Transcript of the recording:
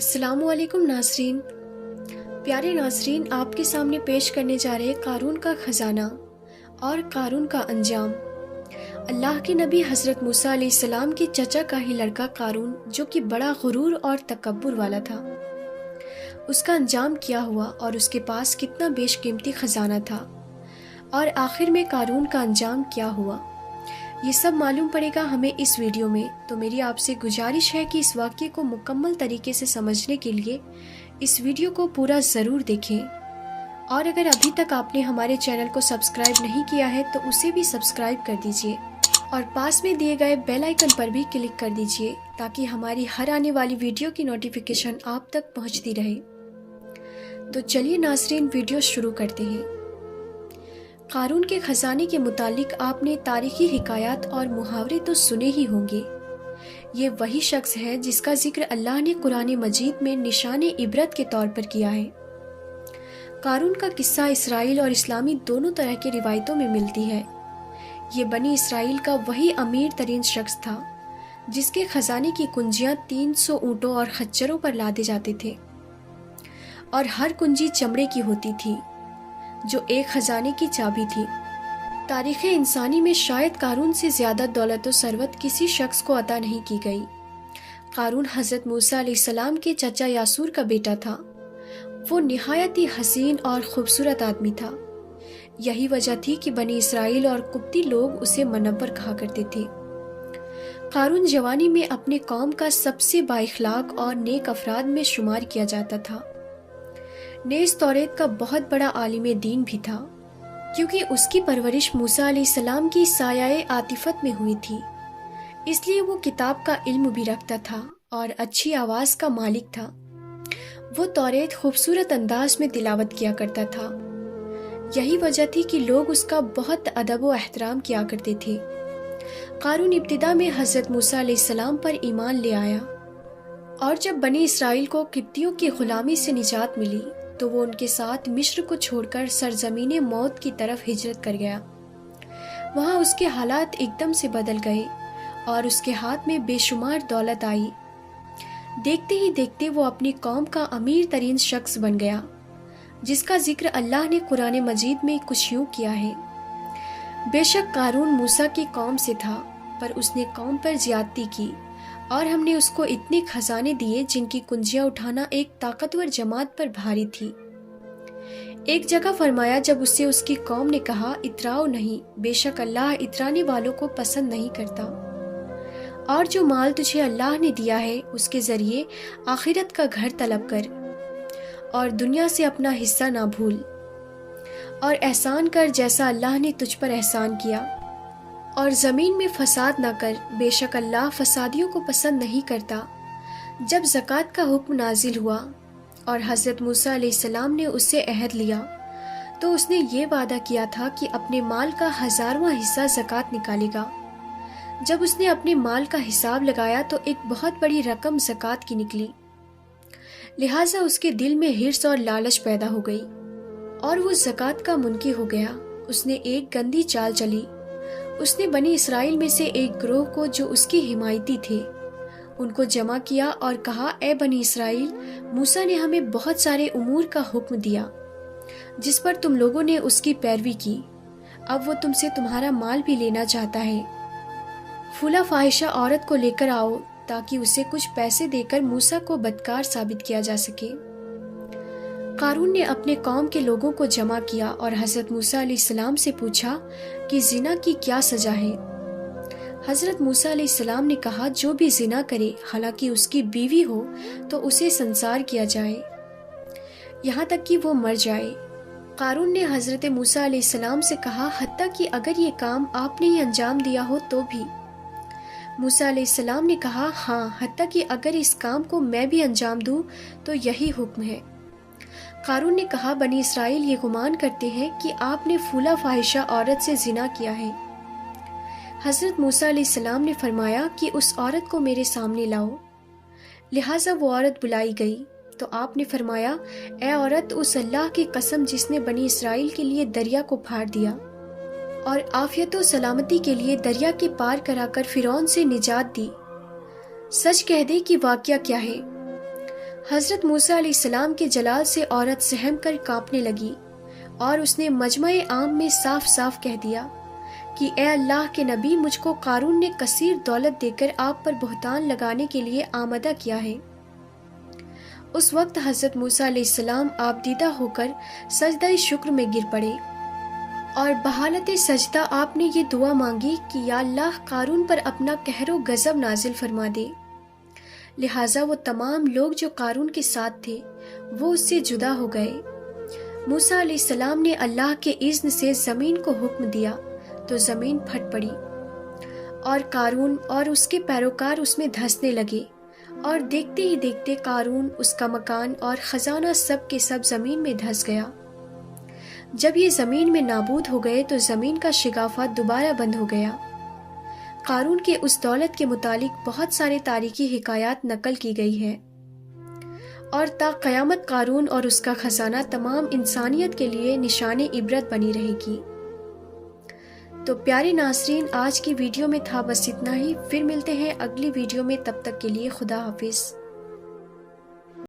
السلام علیکم ناظرین۔ پیارے ناظرین، آپ کے سامنے پیش کرنے جا رہے قارون کا خزانہ اور قارون کا انجام۔ اللہ کے نبی حضرت موسیٰ علیہ السلام کے چچا کا ہی لڑکا قارون، جو کہ بڑا غرور اور تکبر والا تھا، اس کا انجام کیا ہوا اور اس کے پاس کتنا بیش قیمتی خزانہ تھا، اور آخر میں قارون کا انجام کیا ہوا، یہ سب معلوم پڑے گا ہمیں اس ویڈیو میں۔ تو میری آپ سے گزارش ہے کہ اس واقعے کو مکمل طریقے سے سمجھنے کے لیے اس ویڈیو کو پورا ضرور دیکھیں، اور اگر ابھی تک آپ نے ہمارے چینل کو سبسکرائب نہیں کیا ہے تو اسے بھی سبسکرائب کر دیجئے، اور پاس میں دیے گئے بیل آئیکن پر بھی کلک کر دیجئے تاکہ ہماری ہر آنے والی ویڈیو کی نوٹیفیکیشن آپ تک پہنچتی رہے۔ تو چلیے ناظرین، ویڈیو شروع کرتے ہیں۔ قارون کے خزانے کے متعلق آپ نے تاریخی حکایات اور محاورے تو سنے ہی ہوں گے۔ یہ وہی شخص ہے جس کا ذکر اللہ نے قرآن مجید میں نشان عبرت کے طور پر کیا ہے۔ قارون کا قصہ اسرائیل اور اسلامی دونوں طرح کے روایتوں میں ملتی ہے۔ یہ بنی اسرائیل کا وہی امیر ترین شخص تھا جس کے خزانے کی کنجیاں 300 اونٹوں اور خچروں پر لادے جاتے تھے، اور ہر کنجی چمڑے کی ہوتی تھی جو ایک خزانے کی چابی تھی۔ تاریخ انسانی میں شاید قارون سے زیادہ دولت و ثروت کسی شخص کو عطا نہیں کی گئی۔ قارون حضرت موسیٰ علیہ السلام کے چچا یاسور کا بیٹا تھا۔ وہ نہایت ہی حسین اور خوبصورت آدمی تھا۔ یہی وجہ تھی کہ بنی اسرائیل اور قبطی لوگ اسے منور کہا کرتے تھے۔ قارون جوانی میں اپنے قوم کا سب سے بااخلاق اور نیک افراد میں شمار کیا جاتا تھا۔ نیز توریت کا بہت بڑا عالم دین بھی تھا، کیونکہ اس کی پرورش موسیٰ علیہ السلام کی سایہ عاطفت میں ہوئی تھی، اس لیے وہ کتاب کا علم بھی رکھتا تھا اور اچھی آواز کا مالک تھا۔ وہ توریت خوبصورت انداز میں تلاوت کیا کرتا تھا۔ یہی وجہ تھی کہ لوگ اس کا بہت ادب و احترام کیا کرتے تھے۔ قارون ابتدا میں حضرت موسیٰ علیہ السلام پر ایمان لے آیا، اور جب بنی اسرائیل کو قبطیوں کی غلامی سے نجات ملی تو وہ ان کے ساتھ مصر کو چھوڑ کر سرزمین موت کی طرف ہجرت کر گیا۔ وہاں اس کے حالات ایک دم سے بدل گئے اور اس کے ہاتھ میں بے شمار دولت آئی۔ دیکھتے ہی دیکھتے وہ اپنی قوم کا امیر ترین شخص بن گیا، جس کا ذکر اللہ نے قرآن مجید میں کچھ یوں کیا ہے: بے شک قارون موسیٰ کی قوم سے تھا، پر اس نے قوم پر زیادتی کی، اور ہم نے اس کو اتنے خزانے دیے جن کی کنجیاں اٹھانا ایک طاقتور جماعت پر بھاری تھی۔ ایک جگہ فرمایا، جب اسے اس کی قوم نے کہا اتراؤ نہیں، بے شک اللہ اترانے والوں کو پسند نہیں کرتا، اور جو مال تجھے اللہ نے دیا ہے اس کے ذریعے آخرت کا گھر طلب کر، اور دنیا سے اپنا حصہ نہ بھول، اور احسان کر جیسا اللہ نے تجھ پر احسان کیا، اور زمین میں فساد نہ کر، بے شک اللہ فسادیوں کو پسند نہیں کرتا۔ جب زکوٰۃ کا حکم نازل ہوا اور حضرت موسیٰ علیہ السلام نے اس سے عہد لیا تو اس نے یہ وعدہ کیا تھا کہ اپنے مال کا 1000واں حصہ زکوٰۃ نکالے گا۔ جب اس نے اپنے مال کا حساب لگایا تو ایک بہت بڑی رقم زکوٰۃ کی نکلی، لہٰذا اس کے دل میں حرص اور لالچ پیدا ہو گئی اور وہ زکوٰۃ کا منکر ہو گیا۔ اس نے ایک گندی چال چلی۔ اس نے بنی اسرائیل میں سے ایک گروہ کو جو اس کی حمایتی تھے ان کو جمع کیا اور کہا، اے بنی اسرائیل، موسیٰ نے ہمیں بہت سارے امور کا حکم دیا جس پر تم لوگوں نے اس کی پیروی کی، اب وہ تم سے تمہارا مال بھی لینا چاہتا ہے۔ فلاں فاحشہ عورت کو لے کر آؤ تاکہ اسے کچھ پیسے دے کر موسیٰ کو بدکار ثابت کیا جا سکے۔ قارون نے اپنے قوم کے لوگوں کو جمع کیا اور حضرت موسیٰ علیہ السلام سے پوچھا کہ زنا کی کیا سزا ہے۔ حضرت موسیٰ علیہ السلام نے کہا، جو بھی زنا کرے حالانکہ اس کی بیوی ہو تو اسے سنسار کیا جائے یہاں تک کہ وہ مر جائے۔ قارون نے حضرت موسیٰ علیہ السلام سے کہا، حتیٰ کہ اگر یہ کام آپ نے ہی انجام دیا ہو تو بھی؟ موسیٰ علیہ السلام نے کہا، ہاں، حتیٰ کہ اگر اس کام کو میں بھی انجام دوں تو یہی حکم ہے۔ قارون نے کہا، بنی اسرائیل یہ گمان کرتے ہیں کہ آپ نے فلاں فاحشہ عورت سے زنا کیا ہے۔ حضرت موسیٰ علیہ السلام نے فرمایا کہ اس عورت کو میرے سامنے لاؤ۔ لہٰذا وہ عورت بلائی گئی تو آپ نے فرمایا، اے عورت، اس اللہ کی قسم جس نے بنی اسرائیل کے لیے دریا کو پھاڑ دیا اور عافیت و سلامتی کے لیے دریا کے پار کرا کر فرعون سے نجات دی، سچ کہہ دے کہ واقعہ کیا ہے۔ حضرت موسیٰ علیہ السلام کے جلال سے عورت سہم کر کانپنے لگی اور اس نے مجمع عام میں صاف صاف کہہ دیا کہ اے اللہ کے نبی، مجھ کو قارون نے کثیر دولت دے کر آپ پر بہتان لگانے کے لیے آمادہ کیا ہے۔ اس وقت حضرت موسیٰ علیہ السلام آبدیدہ ہو کر سجدہ شکر میں گر پڑے اور بحالت سجدہ آپ نے یہ دعا مانگی کہ یا اللہ، قارون پر اپنا قہر و غضب نازل فرما دے۔ لہٰذا وہ تمام لوگ جو قارون کے ساتھ تھے وہ اس سے جدا ہو گئے۔ موسیٰ علیہ السلام نے اللہ کے اذن سے زمین کو حکم دیا تو زمین پھٹ پڑی اور قارون اور اس کے پیروکار اس میں دھنسنے لگے، اور دیکھتے ہی دیکھتے قارون، اس کا مکان اور خزانہ سب کے سب زمین میں دھس گیا۔ جب یہ زمین میں نابود ہو گئے تو زمین کا شگافہ دوبارہ بند ہو گیا۔ قارون کے اس دولت کے متعلق بہت سارے تاریخی حکایات نقل کی گئی ہے، اور تا قیامت قارون اور اس کا خزانہ تمام انسانیت کے لیے نشان عبرت بنی رہے گی۔ تو پیارے ناظرین، آج کی ویڈیو میں تھا بس اتنا ہی، پھر ملتے ہیں اگلی ویڈیو میں، تب تک کے لیے خدا حافظ۔